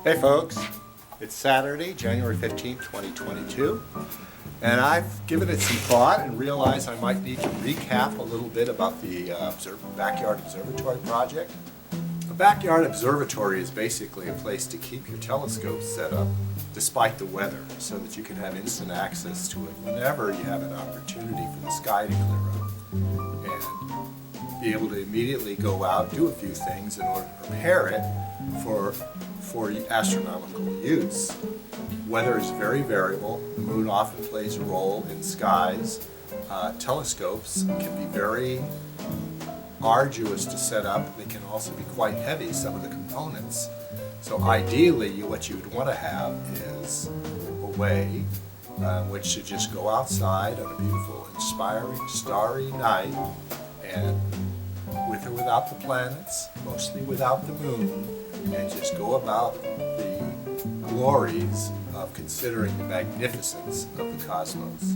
Hey folks, it's Saturday, January 15th, 2022, and I've given it some thought and realized I might need to recap a little bit about the Backyard Observatory project. A backyard observatory is basically a place to keep your telescope set up despite the weather so that you can have instant access to it whenever you have an opportunity for the sky to clear up and be able to immediately go out, do a few things in order to prepare it for astronomical use. Weather is very variable. The moon often plays a role in skies. Telescopes can be very arduous to set up. They can also be quite heavy, some of the components. So ideally, what you would want to have is a way in which to just go outside on a beautiful, inspiring, starry night, and with or without the planets, mostly without the moon, and just go about the glories of considering the magnificence of the cosmos.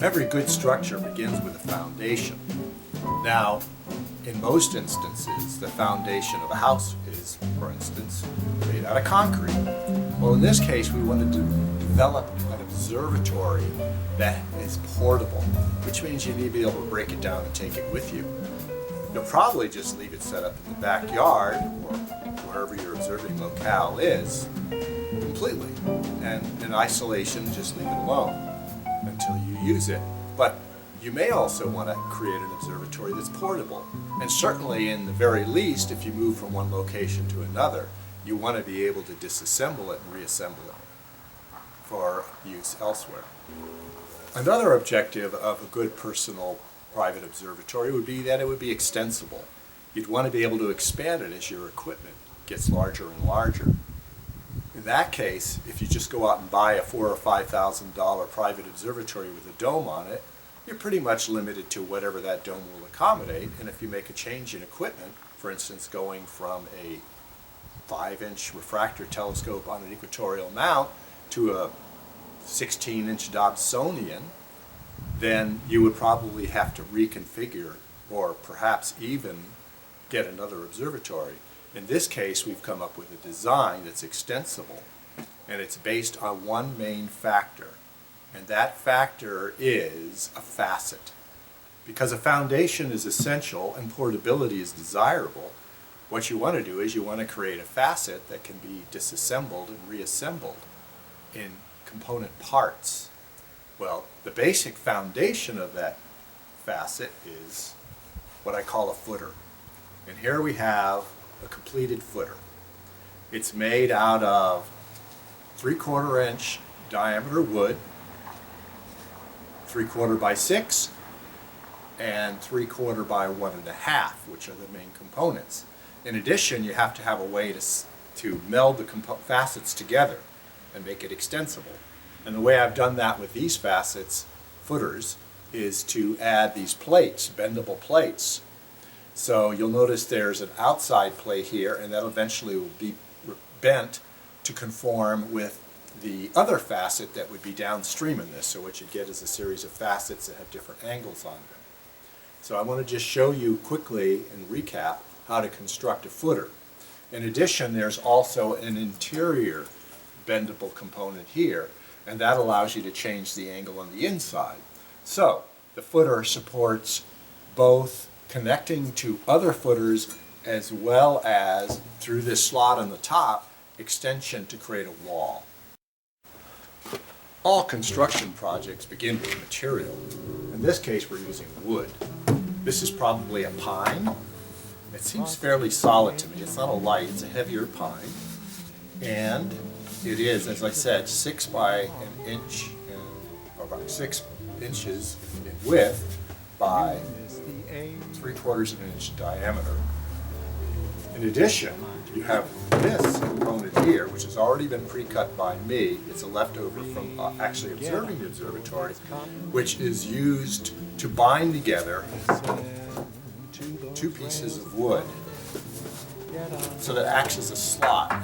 Every good structure begins with a foundation. Now, in most instances, the foundation of a house is, for instance, made out of concrete. Well, in this case, we wanted to develop an observatory that is portable, which means you need to be able to break it down and take it with you. You'll probably just leave it set up in the backyard or wherever your observing locale is completely, and in isolation just leave it alone until you use it. But you may also want to create an observatory that's portable, and certainly in the very least, if you move from one location to another, you want to be able to disassemble it and reassemble it for use elsewhere. Another objective of a good personal private observatory would be that it would be extensible. You'd want to be able to expand it as your equipment gets larger and larger. In that case, if you just go out and buy a $4,000 or $5,000 private observatory with a dome on it, you're pretty much limited to whatever that dome will accommodate. And if you make a change in equipment, for instance going from a 5-inch refractor telescope on an equatorial mount to a 16-inch Dobsonian, then you would probably have to reconfigure or perhaps even get another observatory. In this case, we've come up with a design that's extensible, and it's based on one main factor, and that factor is a facet. Because a foundation is essential and portability is desirable, what you want to do is you want to create a facet that can be disassembled and reassembled in component parts. Well, the basic foundation of that facet is what I call a footer. And here we have a completed footer. It's made out of 3/4 inch diameter wood, 3/4 by 6, and 3/4 by 1.5, which are the main components. In addition, you have to have a way to meld the facets together and make it extensible. And the way I've done that with these facets, footers, is to add these plates, bendable plates. So you'll notice there's an outside plate here, and that eventually will be bent to conform with the other facet that would be downstream in this. So what you get is a series of facets that have different angles on them. So I want to just show you quickly and recap how to construct a footer. In addition, there's also an interior bendable component here, and that allows you to change the angle on the inside. So the footer supports both connecting to other footers as well as, through this slot on the top, extension to create a wall. All construction projects begin with material. In this case, we're using wood. This is probably a pine. It seems fairly solid to me. It's not a light, it's a heavier pine. And it is, as I said, 6 by an inch, or about 6 inches in width by 3/4 of an inch diameter. In addition, you have this component here, which has already been pre-cut by me. It's a leftover from actually observing the observatory, which is used to bind together 2 pieces of wood. So that acts as a slot.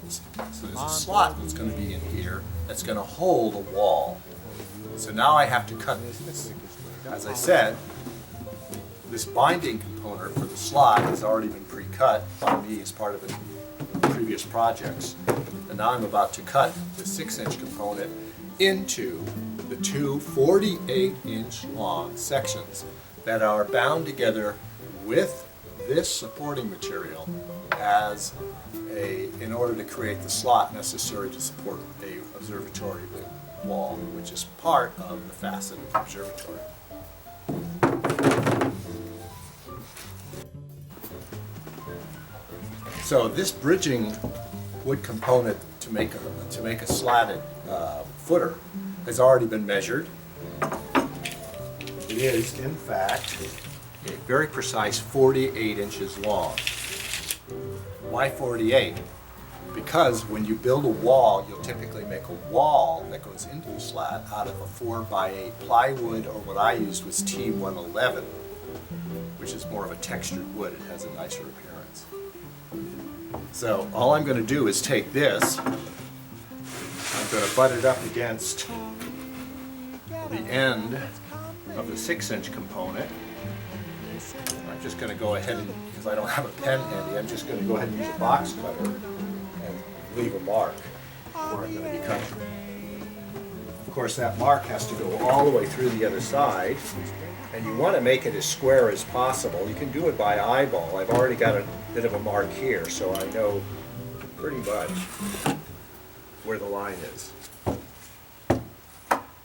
So there's a slot that's going to be in here that's going to hold a wall. So now I have to cut this. As I said, this binding component for the slot has already been pre-cut by me as part of a previous previous projects. And now I'm about to cut the 6-inch component into the two 48-inch long sections that are bound together with this supporting material in order to create the slot necessary to support a observatory wall, which is part of the facet of the observatory. So this bridging wood component to make a slatted footer has already been measured. It is, in fact, a very precise 48 inches long. Why 48? Because when you build a wall, you'll typically make a wall that goes into the slat out of a 4x8 plywood, or what I used was T111, which is more of a textured wood. It has a nicer appearance. So all I'm going to do is take this, I'm going to butt it up against the end of the 6-inch component. I'm just going to go ahead and, because I don't have a pen handy, I'm just going to go ahead and use a box cutter and leave a mark where I'm going to be cutting. Of course, that mark has to go all the way through the other side, and you want to make it as square as possible. You can do it by eyeball. I've already got a bit of a mark here, so I know pretty much where the line is.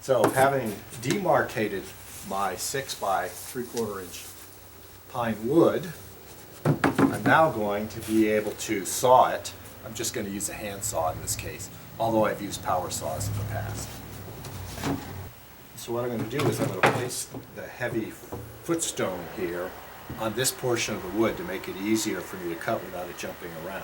So having demarcated my 6x3/4 inch pine wood, I'm now going to be able to saw it. I'm just going to use a hand saw in this case, although I've used power saws in the past. So what I'm going to do is I'm going to place the heavy footstone here on this portion of the wood to make it easier for me to cut without it jumping around.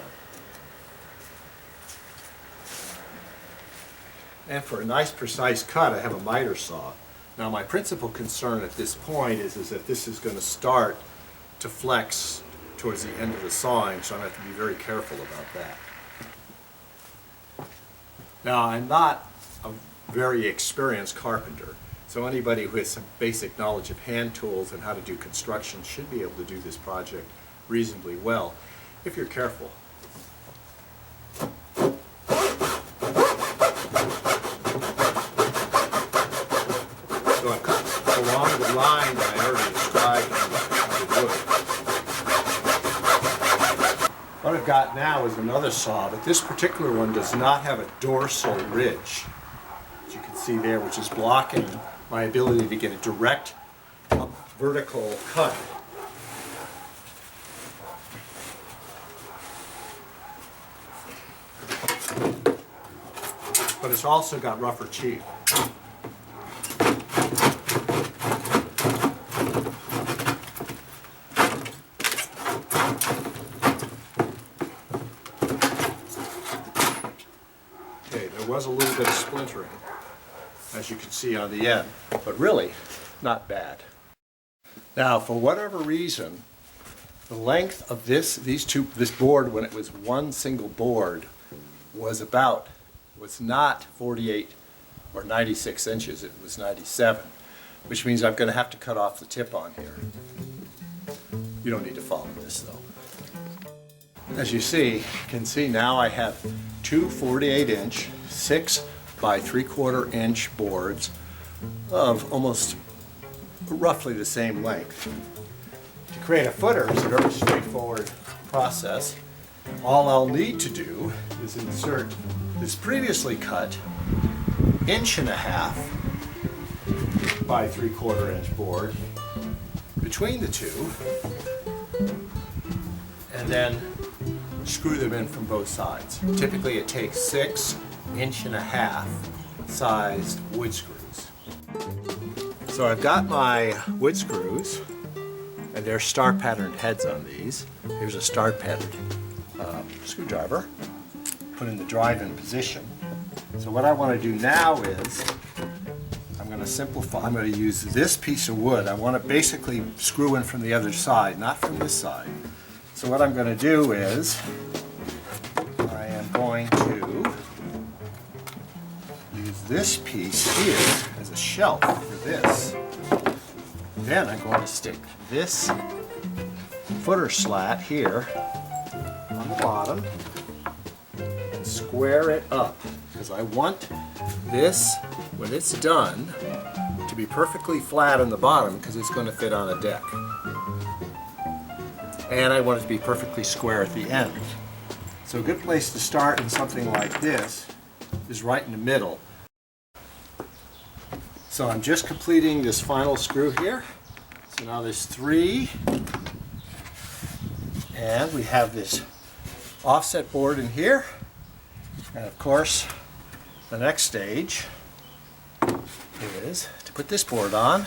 And for a nice precise cut, I have a miter saw. Now my principal concern at this point is that this is going to start to flex towards the end of the sawing, so I'm going to have to be very careful about that. Now I'm not a very experienced carpenter, so anybody who has some basic knowledge of hand tools and how to do construction should be able to do this project reasonably well, if you're careful. So I've cut along the line that I already described on the wood. What I've got now is another saw, but this particular one does not have a dorsal ridge, as you can see there, which is blocking my ability to get a direct vertical cut. But it's also got rougher teeth. Okay, there was a little bit of splintering, as you can see on the end, but really not bad. Now, for whatever reason, the length of this board, when it was one single board, was not 48 or 96 inches, it was 97, which means I'm going to have to cut off the tip on here. You don't need to follow this though. As you can see now I have two 48-inch 6x3/4 inch boards of almost roughly the same length. To create a footer is a very straightforward process. All I'll need to do is insert this previously cut 1.5 inch by 3/4 inch board between the two, and then screw them in from both sides. Typically it takes 6 1.5 inch sized wood screws. So I've got my wood screws, and there's star patterned heads on these. Here's a star patterned screwdriver. Put in the drive-in position. So what I want to do now is I'm going to simplify. I'm going to use this piece of wood. I want to basically screw in from the other side, not from this side. So what I'm going to do is I am going to use this piece here as a shelf for this. Then I'm going to stick this footer slat here on the bottom. square it up, because I want this, when it's done, to be perfectly flat on the bottom because it's going to fit on a deck. And I want it to be perfectly square at the end. So a good place to start in something like this is right in the middle. So I'm just completing this final screw here. So now there's 3. And we have this offset board in here. And of course, the next stage is to put this board on.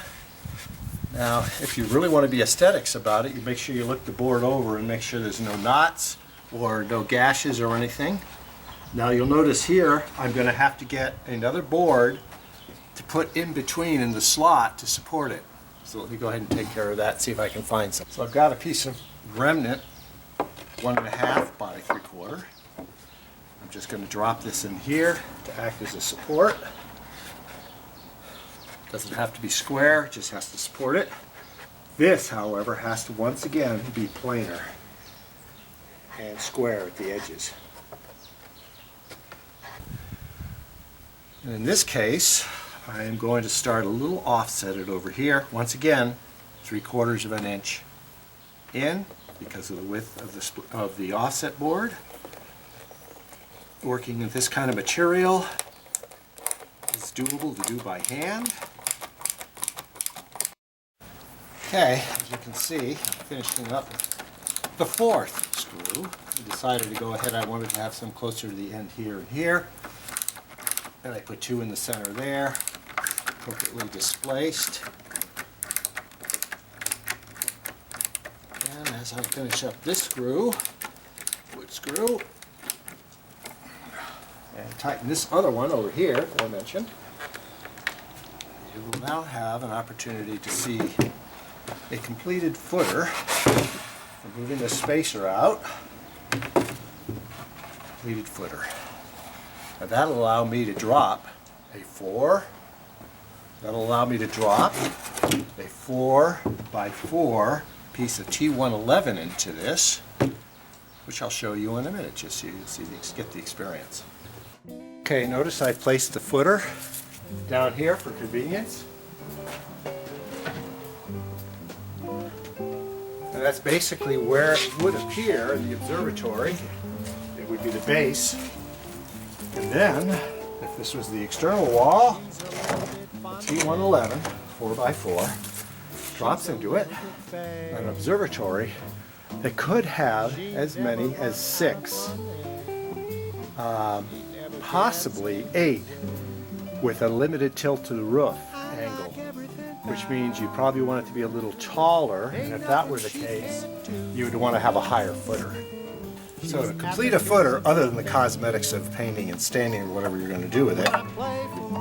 Now, if you really want to be aesthetics about it, you make sure you look the board over and make sure there's no knots or no gashes or anything. Now you'll notice here, I'm going to have to get another board to put in between in the slot to support it. So let me go ahead and take care of that, see if I can find some. So I've got a piece of remnant, 1.5 by 3/4. I'm just going to drop this in here to act as a support. Doesn't have to be square, it just has to support it. This, however, has to once again be planar and square at the edges. And in this case, I am going to start a little offsetted over here. Once again, 3/4 of an inch in because of the width of the offset board. Working with this kind of material is doable to do by hand. Okay, as you can see, I'm finishing up the 4th screw. I decided to go ahead, I wanted to have some closer to the end here and here. And I put 2 in the center there, appropriately displaced. And as I finish up this screw, wood screw, and tighten this other one over here, that I mentioned, you will now have an opportunity to see a completed footer. I'm moving the spacer out. Completed footer. Now that'll allow me to drop a 4. That'll allow me to drop a 4x4 piece of T111 into this, which I'll show you in a minute, just so you get the experience. Okay, notice I placed the footer down here for convenience. And that's basically where it would appear in the observatory. It would be the base. And then, if this was the external wall, T111 4x4 drops into it. An observatory that could have as many as 6, possibly 8, with a limited tilt to the roof angle, which means you probably want it to be a little taller, and if that were the case, you would want to have a higher footer. So to complete a footer, other than the cosmetics of painting and staining or whatever you're going to do with it,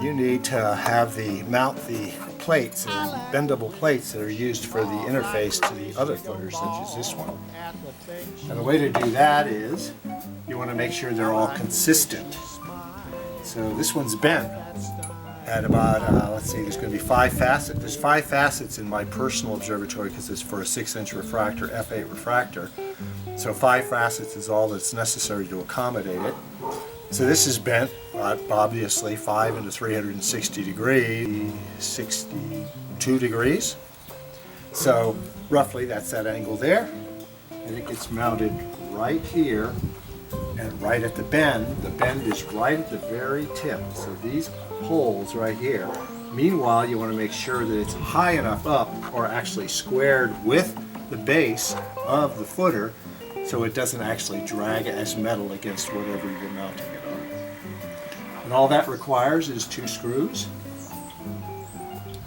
you need to have mount the plates, bendable plates that are used for the interface to the other footers, such as this one. And the way to do that is you want to make sure they're all consistent. So this one's bent at about, let's see, there's going to be 5 facets. There's 5 facets in my personal observatory because it's for a 6-inch refractor, f8 refractor. So 5 facets is all that's necessary to accommodate it. So this is bent, obviously 5 into 360 degrees, 62 degrees. So roughly that's that angle there. And it gets mounted right here and right at the bend. The bend is right at the very tip. So these holes right here. Meanwhile, you want to make sure that it's high enough up, or actually squared with the base of the footer, so it doesn't actually drag as metal against whatever you're mounting it on. And all that requires is 2 screws,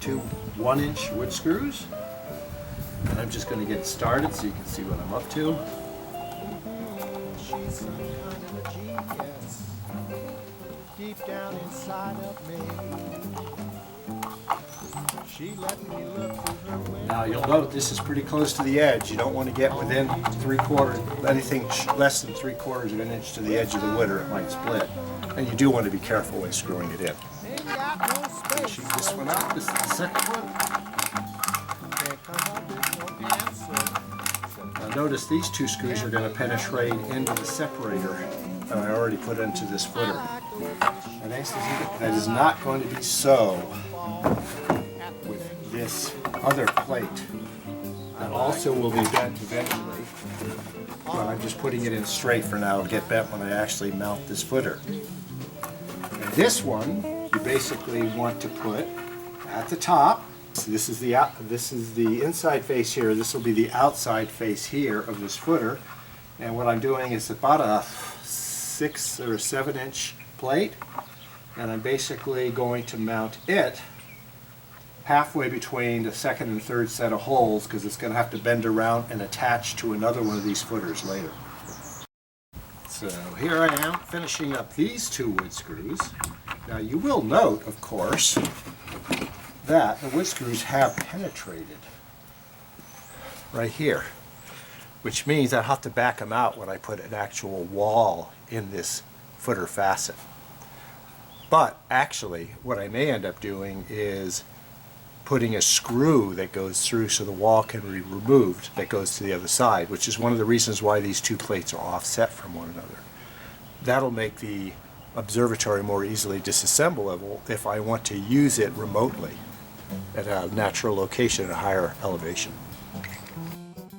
2 1-inch wood screws. And I'm just going to get started so you can see what I'm up to. She's some kind of a genius, deep down inside of me. She let me look through her window. Now you'll note this is pretty close to the edge. You don't want to get within 3/4, anything less than 3/4 of an inch to the edge of the wood, or it might split. And you do want to be careful when screwing it in. Sheet this one out. This is the second one. Now notice these 2 screws are going to penetrate into the separator that I already put into this footer. And that is not going to be so with this other plate. That also will be bent eventually, but I'm just putting it in straight for now. It'll get bent when I actually mount this footer. And this one, you basically want to put at the top. So this is the inside face here. This will be the outside face here of this footer. And what I'm doing is about a 6 or 7 inch plate, and I'm basically going to mount it halfway between the second and third set of holes, because it's going to have to bend around and attach to another one of these footers later. So here I am finishing up these 2 wood screws. Now you will note, of course, that the wood screws have penetrated right here, which means I have to back them out when I put an actual wall in this footer facet. But actually what I may end up doing is putting a screw that goes through so the wall can be removed that goes to the other side, which is one of the reasons why these 2 plates are offset from one another. That'll make the observatory more easily disassemblable if I want to use it remotely at a natural location at a higher elevation.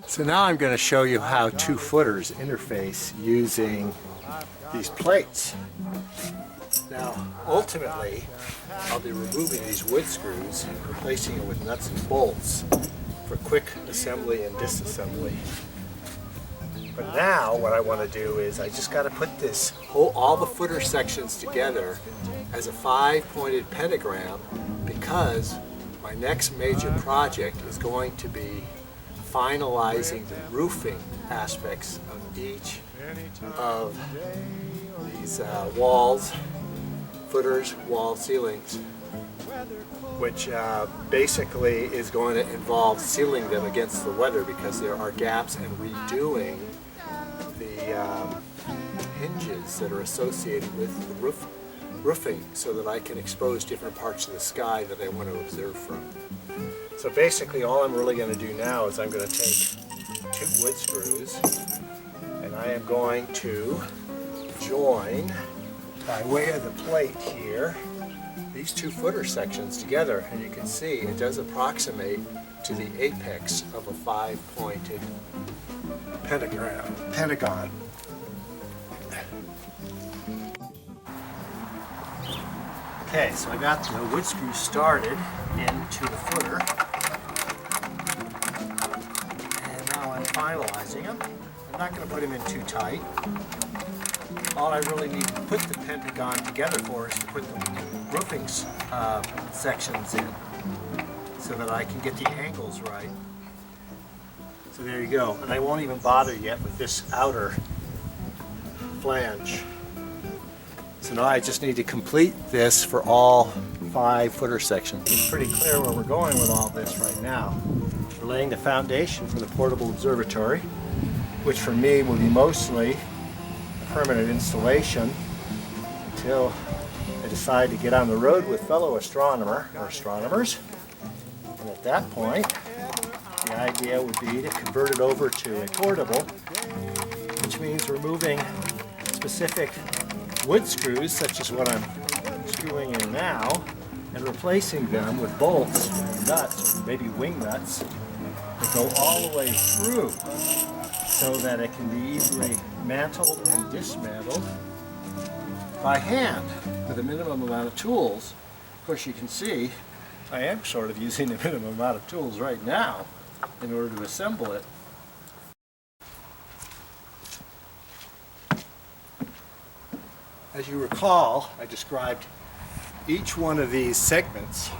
So now I'm going to show you how 2 footers interface using these plates. Now, ultimately, I'll be removing these wood screws and replacing it with nuts and bolts for quick assembly and disassembly. But now what I want to do is I just got to put all the footer sections together as a 5-pointed pentagram, because my next major project is going to be finalizing the roofing aspects of each of these walls, footers, wall ceilings, which basically is going to involve sealing them against the weather, because there are gaps, and redoing the hinges that are associated with the roofing so that I can expose different parts of the sky that I want to observe from. So basically all I'm really going to do now is I'm going to take 2 wood screws, and I am going to join, by way of the plate here, these 2 footer sections together, and you can see it does approximate to the apex of a 5-pointed pentagon. Okay, so I got the wood screws started into the footer, and now I'm finalizing them. I'm not going to put them in too tight. All I really need to put the pentagon together for is to put the roofing sections in, so that I can get the angles right. So there you go. And I won't even bother yet with this outer flange. So now I just need to complete this for all 5 footer sections. It's pretty clear where we're going with all this right now. We're laying the foundation for the portable observatory, which for me will be mostly a permanent installation until I decide to get on the road with fellow astronomers. And at that point, the idea would be to convert it over to a portable, which means removing specific wood screws, such as what I'm screwing in now, and replacing them with bolts and nuts, or maybe wing nuts, that go all the way through, so that it can be easily mantled and dismantled by hand with a minimum amount of tools. Of course, you can see I am sort of using the minimum amount of tools right now in order to assemble it. As you recall, I described each one of these segments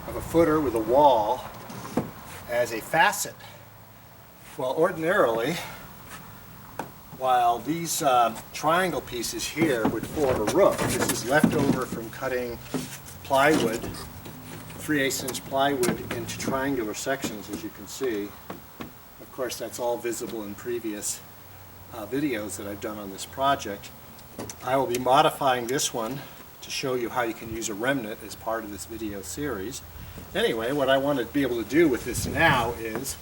of a footer with a wall as a facet. Well, ordinarily, while these triangle pieces here would form a rook, this is left over from cutting plywood, 3/8 inch plywood, into triangular sections, as you can see. Of course, that's all visible in previous videos that I've done on this project. I will be modifying this one to show you how you can use a remnant as part of this video series. Anyway, what I want to be able to do with this now is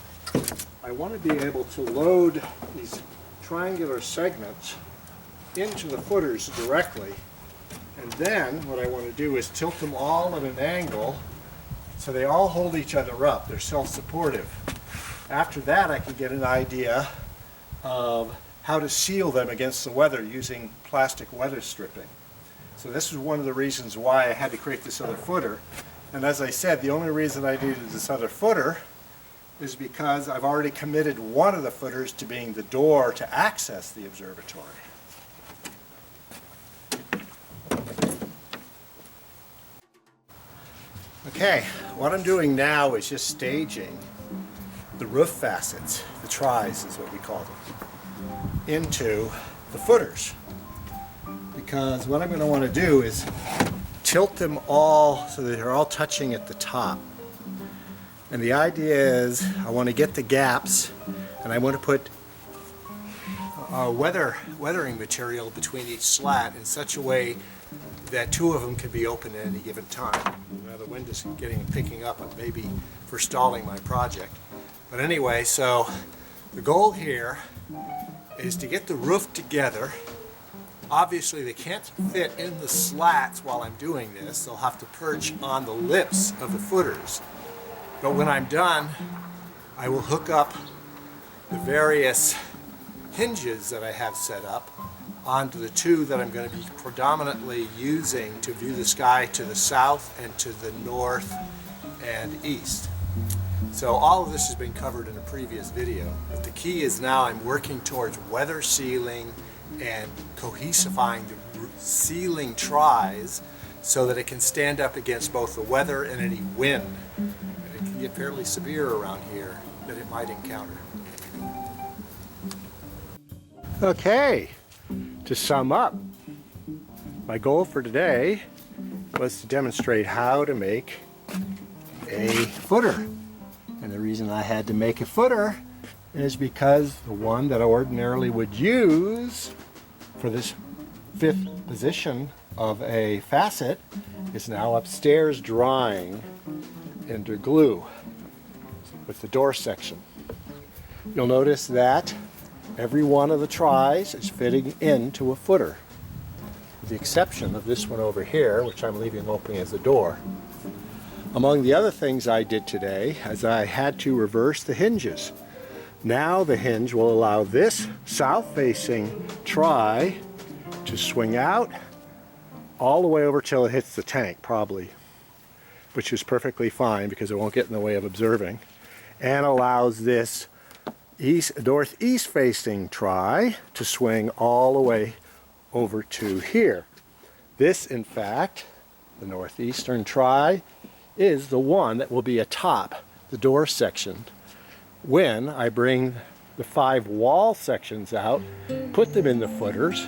I want to be able to load these triangular segments into the footers directly. And then what I want to do is tilt them all at an angle so they all hold each other up. They're self-supportive. After that, I can get an idea of how to seal them against the weather using plastic weather stripping. So this is one of the reasons why I had to create this other footer. And as I said, the only reason I needed this other footer is because I've already committed one of the footers to being the door to access the observatory. Okay, what I'm doing now is just staging the roof facets, the tries is what we call them, into the footers. Because what I'm going to want to do is tilt them all so that they're all touching at the top. And the idea is I want to get the gaps, and I want to put weathering material between each slat in such a way that two of them can be open at any given time. Now the wind is picking up and maybe forestalling my project. But anyway, so the goal here is to get the roof together. Obviously they can't fit in the slats while I'm doing this. They'll have to perch on the lips of the footers. But when I'm done, I will hook up the various hinges that I have set up onto the two that I'm going to be predominantly using to view the sky to the south and to the north and east. So all of this has been covered in a previous video, but the key is now I'm working towards weather sealing and cohesifying the ceiling tries so that it can stand up against both the weather and any wind. And it can get fairly severe around here that it might encounter. Okay, to sum up, my goal for today was to demonstrate how to make a footer. And the reason I had to make a footer is because the one that I ordinarily would use for this fifth position of a facet is now upstairs drying under glue with the door section. You'll notice that every one of the tries is fitting into a footer, with the exception of this one over here, which I'm leaving open as a door. Among the other things I did today is I had to reverse the hinges. Now the hinge will allow this south-facing try to swing out all the way over till it hits the tank, probably, which is perfectly fine because it won't get in the way of observing, and allows this northeast facing try to swing all the way over to here. This, in fact, the northeastern try, is the one that will be atop the door section when I bring the 5 wall sections out, put them in the footers,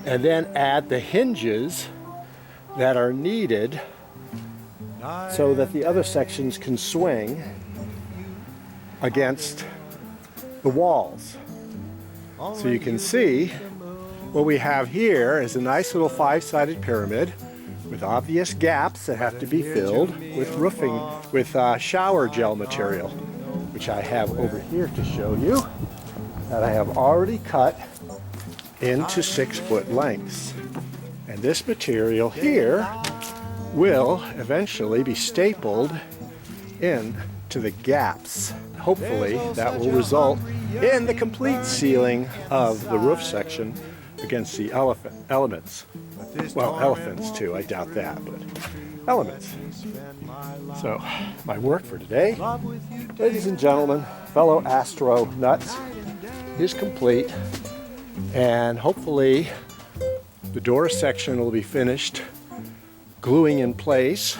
and then add the hinges that are needed so that the other sections can swing against the walls. So you can see what we have here is a nice little 5-sided pyramid with obvious gaps that have to be filled with roofing, with shower gel material, which I have over here to show you, that I have already cut into 6-foot lengths. And this material here will eventually be stapled into the gaps. Hopefully that will result in the complete sealing of the roof section against the elements. Well, elephants too, I doubt that, but elements. So, my work for today, ladies and gentlemen, fellow astro nuts, is complete, and hopefully the door section will be finished gluing in place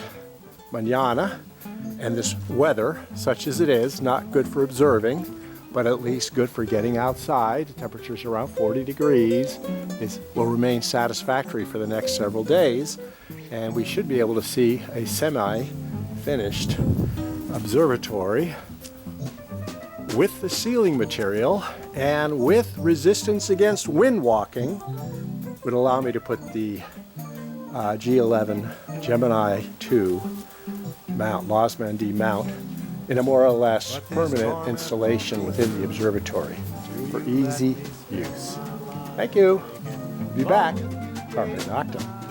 mañana, and this weather, such as it is, not good for observing, but at least good for getting outside. Temperatures around 40 degrees will remain satisfactory for the next several days, and we should be able to see a semi-finished observatory with the ceiling material and with resistance against wind walking. Would allow me to put the G11 Gemini 2 mount, Losman D mount, in a more or less permanent installation within the observatory for easy use. Thank you. Be back. Carpe Noctem.